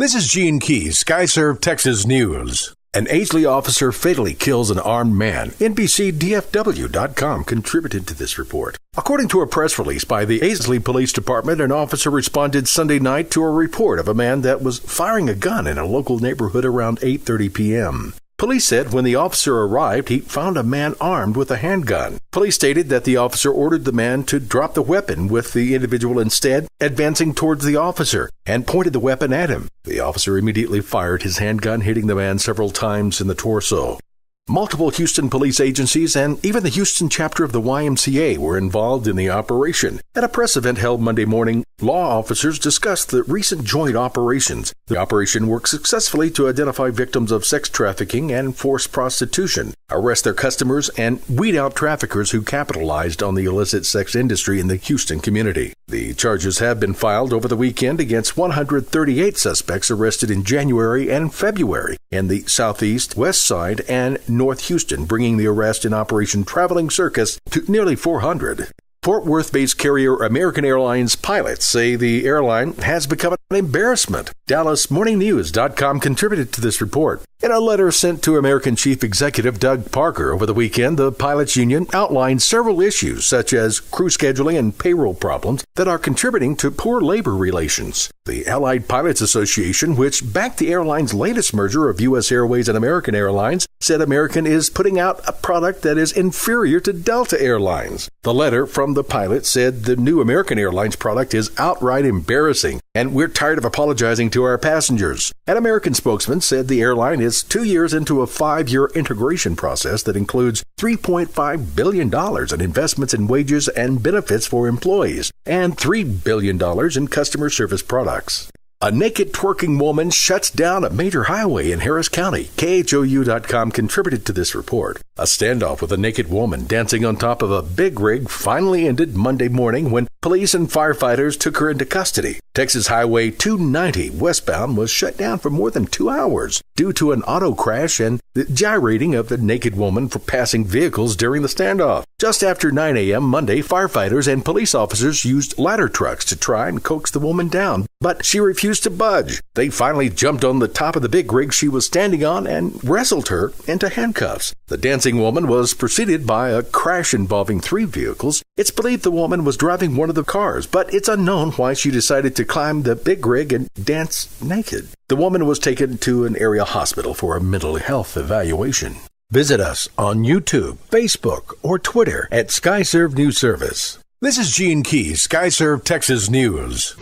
This is Gene Keys, Skyserve, Texas News. An Azle officer fatally kills an armed man. NBCDFW.com contributed to this report. According to a press release by the Azle Police Department, an officer responded Sunday night to a report of a man that was firing a gun in a local neighborhood around 8:30 p.m. Police said when the officer arrived, he found a man armed with a handgun. Police stated that the officer ordered the man to drop the weapon, with the individual instead advancing towards the officer and pointed the weapon at him. The officer immediately fired his handgun, hitting the man several times in the torso. Multiple Houston police agencies and even the Houston chapter of the YMCA were involved in the operation. At a press event held Monday morning, law officers discussed the recent joint operations. The operation worked successfully to identify victims of sex trafficking and forced prostitution, arrest their customers, and weed out traffickers who capitalized on the illicit sex industry in the Houston community. The charges have been filed over the weekend against 138 suspects arrested in January and February in the Southeast, West Side, and North Houston, bringing the arrest in Operation Traveling Circus to nearly 400. Fort Worth-based carrier American Airlines Pilots say the airline has become an embarrassment. DallasMorningNews.com contributed to this report. In a letter sent to American Chief Executive Doug Parker over the weekend, the pilots union outlined several issues such as crew scheduling and payroll problems that are contributing to poor labor relations. The Allied Pilots Association, which backed the airline's latest merger of U.S. Airways and American Airlines, said American is putting out a product that is inferior to Delta Airlines. The letter from the pilots said the new American Airlines product is outright embarrassing, and we're tired of apologizing to our passengers. An American spokesman said the airline is 2 years into a 5-year integration process that includes $3.5 billion in investments in wages and benefits for employees and $3 billion in customer service products. A naked twerking woman shuts down a major highway in Harris County. KHOU.com contributed to this report. A standoff with a naked woman dancing on top of a big rig finally ended Monday morning when police and firefighters took her into custody. Texas Highway 290 westbound was shut down for more than 2 hours due to an auto crash and the gyrating of the naked woman for passing vehicles during the standoff. Just after 9 a.m. Monday, firefighters and police officers used ladder trucks to try and coax the woman down, but she refused to budge. They finally jumped on the top of the big rig she was standing on and wrestled her into handcuffs. The dancing woman was preceded by a crash involving 3 vehicles. It's believed the woman was driving one of the cars, but it's unknown why she decided to climb the big rig and dance naked. The woman was taken to an area hospital for a mental health evaluation. Visit us on YouTube, Facebook, or Twitter at Skyserve News Service. This is Gene Keys, Skyserve Texas News.